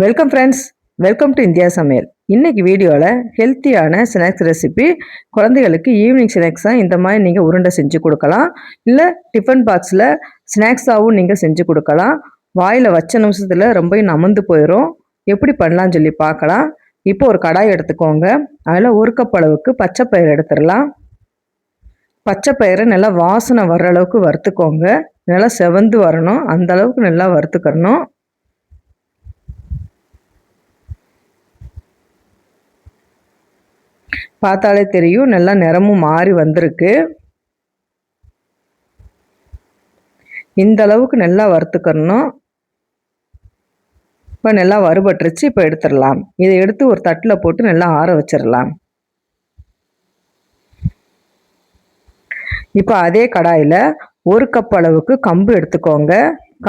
Welcome friends, welcome to India சமையல். இன்னைக்கு வீடியோவில் ஹெல்த்தியான ஸ்நாக்ஸ் ரெசிபி. குழந்தைகளுக்கு ஈவினிங் ஸ்நாக்ஸாக இந்த மாதிரி நீங்கள் உருண்டை செஞ்சு கொடுக்கலாம். இல்லை டிஃபன் பாக்ஸில் ஸ்நாக்ஸாகவும் நீங்கள் செஞ்சு கொடுக்கலாம். வாயில் வச்ச நிமிஷத்தில் ரொம்ப நமந்து போயிடும். எப்படி பண்ணலான்னு சொல்லி பார்க்கலாம். இப்போ ஒரு கடாய் எடுத்துக்கோங்க. அதில் ஒரு கப் அளவுக்கு பச்சை பயிறு எடுத்துடலாம். பச்சை பயிரை நல்லா வாசனை வர்ற அளவுக்கு வறுத்துக்கோங்க. நல்லா செவந்து வரணும், அந்த அளவுக்கு நல்லா வறுத்துக்கணும். பார்த்தாலே தெரியும், நல்லா நிறமும் மாறி வந்திருக்கு. இந்த அளவுக்கு நல்லா வறுத்துக்கணும். இப்போ நல்லா வறுபட்டுருச்சு. இப்போ எடுத்துடலாம். இதை எடுத்து ஒரு தட்டில் போட்டு நல்லா ஆற வச்சிடலாம். இப்போ அதே கடாயில் ஒரு கப் அளவுக்கு கம்பு எடுத்துக்கோங்க.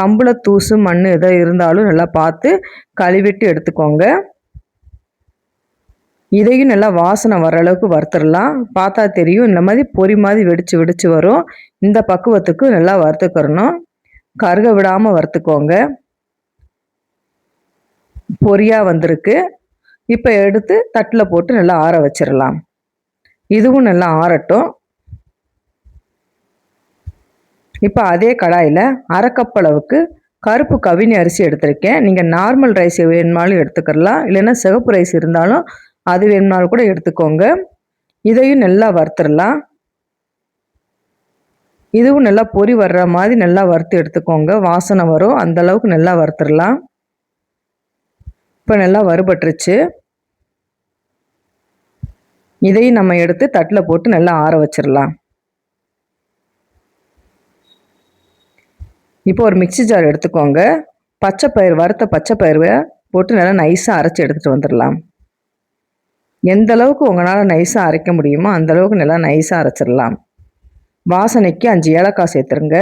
கம்புல தூசு மண் எதோ இருந்தாலும் நல்லா பார்த்து கழுவிட்டு எடுத்துக்கோங்க. இதையும் நல்லா வாசனை வர அளவுக்கு வறுத்துடலாம். பார்த்தா தெரியும், இந்த மாதிரி பொரி மாதிரி வெடிச்சு வெடிச்சு வரும். இந்த பக்குவத்துக்கு நல்லா வறுத்துக்கிறணும். கருக விடாமல் வறுத்துக்கோங்க. பொரியாக வந்திருக்கு. இப்போ எடுத்து தட்டில் போட்டு நல்லா ஆற வச்சிடலாம். இதுவும் நல்லா ஆறட்டும். இப்போ அதே கடாயில் அரை கப் அளவுக்கு கருப்பு கவினி அரிசி எடுத்திருக்கேன். நீங்கள் நார்மல் ரைஸ் வேணுமாலும் எடுத்துக்கலாம், இல்லைன்னா சிவப்பு ரைஸ் இருந்தாலும் அது வேணுனாலும் கூட எடுத்துக்கோங்க. இதையும் நல்லா வறுத்துடலாம். இதுவும் நல்லா பொரி வர்ற மாதிரி நல்லா வறுத்து எடுத்துக்கோங்க. வாசனை வரும், அந்த அளவுக்கு நல்லா வறுத்துடலாம். இப்போ நல்லா வறுபட்டுருச்சு. இதையும் நம்ம எடுத்து தட்டில் போட்டு நல்லா ஆற வச்சிடலாம். இப்போ ஒரு மிக்சி ஜார் எடுத்துக்கோங்க. பச்சை பயிர், வறுத்த பச்சை பயிரை போட்டு நல்லா நைஸாக அரைச்சி எடுத்துகிட்டு வந்துடலாம். எந்த அளவுக்கு உங்களால் நைஸாக அரைக்க முடியுமோ அந்த அளவுக்கு நல்லா நைஸாக அரைச்சிடலாம். வாசனைக்கு 5 ஏலக்காய் சேர்த்துருங்க.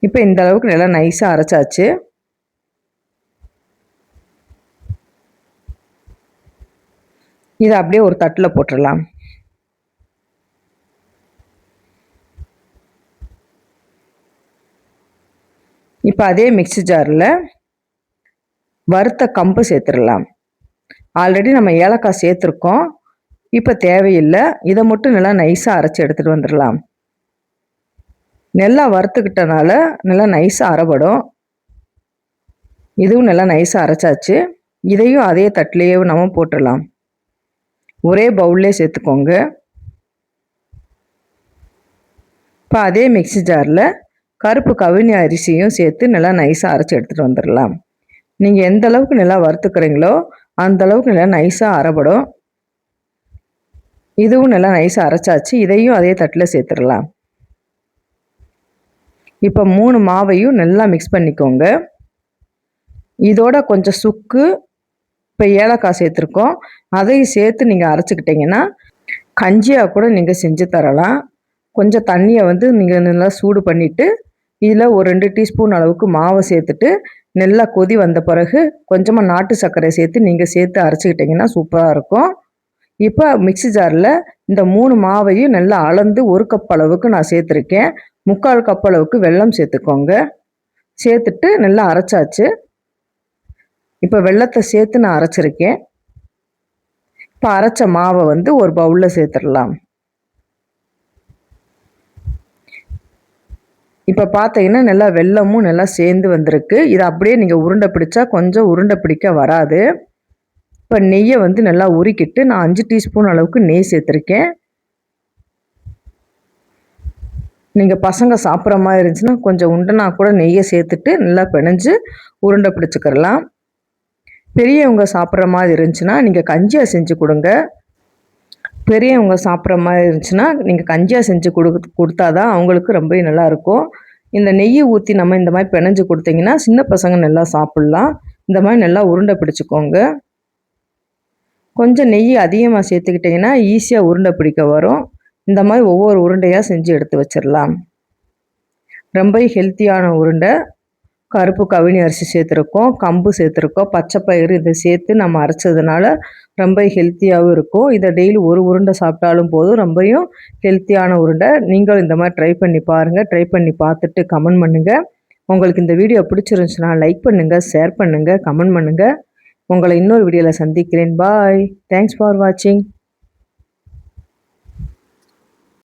இப்போ இந்த அளவுக்கு நல்லா நைஸாக அரைச்சாச்சு. இதை அப்படியே ஒரு தட்டில் போட்டுடலாம். இப்போ அதே மிக்சி ஜாரில் வறுத்த கம்பு சேர்த்துடலாம். ஆல்ரெடி நம்ம ஏலக்காய் சேர்த்துருக்கோம், இப்போ தேவையில்லை. இதை மட்டும் நல்லா நைஸாக அரைச்சி எடுத்துகிட்டு வந்துடலாம். நல்லா வறுத்துக்கிட்டனால நல்லா நைஸாக அரைப்படும். இதுவும் நல்லா நைஸாக அரைச்சாச்சு. இதையும் அதே தட்டிலேயே நம்ம போட்டுடலாம். ஒரே பவுல்லே சேர்த்துக்கோங்க. இப்போ அதே மிக்சி ஜாரில் கருப்பு கவினி அரிசியும் சேர்த்து நல்லா நைஸாக அரைச்சி எடுத்துகிட்டு வந்துடலாம். நீங்கள் எந்த அளவுக்கு நல்லா வறுத்துக்கிறீங்களோ அந்த அளவுக்கு நல்லா நைஸாக அரைப்படும். இதுவும் நல்லா நைஸாக அரைச்சாச்சு. இதையும் அதே தட்டில் சேர்த்துடலாம். இப்போ 3 மாவையும் நல்லா மிக்ஸ் பண்ணிக்கோங்க. இதோட கொஞ்சம் சுக்கு, இப்போ ஏலக்காய் சேர்த்துருக்கோம், அதையும் சேர்த்து நீங்கள் அரைச்சிக்கிட்டிங்கன்னா கஞ்சியாக கூட நீங்கள் செஞ்சு தரலாம். கொஞ்சம் தண்ணியை நீங்கள் நல்லா சூடு பண்ணிவிட்டு இதில் ஒரு 2 டீஸ்பூன் அளவுக்கு மாவை சேர்த்துட்டு நல்லா கொதி வந்த பிறகு கொஞ்சமாக நாட்டு சர்க்கரை சேர்த்து அரைச்சிக்கிட்டிங்கன்னா சூப்பராக இருக்கும். இப்போ மிக்சி ஜாரில் இந்த 3 மாவையும் நல்லா அளந்து 1 கப் அளவுக்கு நான் சேர்த்துருக்கேன். 3/4 கப் அளவுக்கு வெல்லம் சேர்த்துக்கோங்க. சேர்த்துட்டு நல்லா அரைச்சாச்சு. இப்போ வெல்லத்தை சேர்த்து நான் அரைச்சிருக்கேன். இப்போ அரைச்ச மாவை ஒரு பவுலில் சேர்த்துடலாம். இப்போ பார்த்தீங்கன்னா நல்லா வெல்லமும் நல்லா சேர்ந்து வந்திருக்கு. இதை அப்படியே நீங்கள் உருண்டை பிடிச்சா கொஞ்சம் உருண்டை பிடிக்க வராது. இப்போ நெய்யை நல்லா உருக்கிட்டு நான் 5 டீஸ்பூன் அளவுக்கு நெய் சேர்த்துருக்கேன். நீங்கள் பசங்க சாப்பிட்ற மாதிரி இருந்துச்சுன்னா கொஞ்சம் உண்டனா கூட நெய்யை சேர்த்துட்டு நல்லா பிணைஞ்சு உருண்டை பிடிச்சிக்கிறலாம். பெரியவங்க சாப்பிட்ற மாதிரி இருந்துச்சுன்னா நீங்கள் கஞ்சியாக செஞ்சு கொடுங்க. பெரியவங்க சாப்பிட்ற மாதிரி இருந்துச்சுன்னா நீங்கள் கஞ்சியாக செஞ்சு கொடுத்தா தான் அவங்களுக்கு ரொம்ப நல்லாயிருக்கும். இந்த நெய்யை ஊற்றி நம்ம இந்த மாதிரி பிணைஞ்சு கொடுத்தீங்கன்னா சின்ன பசங்க நல்லா சாப்பிட்லாம். இந்த மாதிரி நல்லா உருண்டை பிடிச்சிக்கோங்க. கொஞ்சம் நெய் அதிகமாக சேர்த்துக்கிட்டிங்கன்னா ஈஸியாக உருண்டை பிடிக்க வரும். இந்த மாதிரி ஒவ்வொரு உருண்டையாக செஞ்சு எடுத்து வச்சிடலாம். ரொம்ப ஹெல்த்தியான உருண்டை. கருப்பு கவினி அரிசி சேர்த்துருக்கோம், கம்பு சேர்த்துருக்கோம், பச்சை பயிறு இதை சேர்த்து நம்ம அரைச்சதுனால ரொம்ப ஹெல்த்தியாகவும் இருக்கும். இதை டெய்லி ஒரு உருண்டை சாப்பிட்டாலும் போதும், ரொம்பவும் ஹெல்த்தியான உருண்டை. நீங்களும் இந்த மாதிரி ட்ரை பண்ணி பாருங்கள். ட்ரை பண்ணி பார்த்துட்டு கமெண்ட் பண்ணுங்கள். உங்களுக்கு இந்த வீடியோ பிடிச்சிருந்துச்சுன்னா லைக் பண்ணுங்கள், ஷேர் பண்ணுங்கள், கமெண்ட் பண்ணுங்கள். உங்களை இன்னொரு வீடியோவில் சந்திக்கிறேன். பாய். தேங்க்ஸ் ஃபார் வாட்சிங்.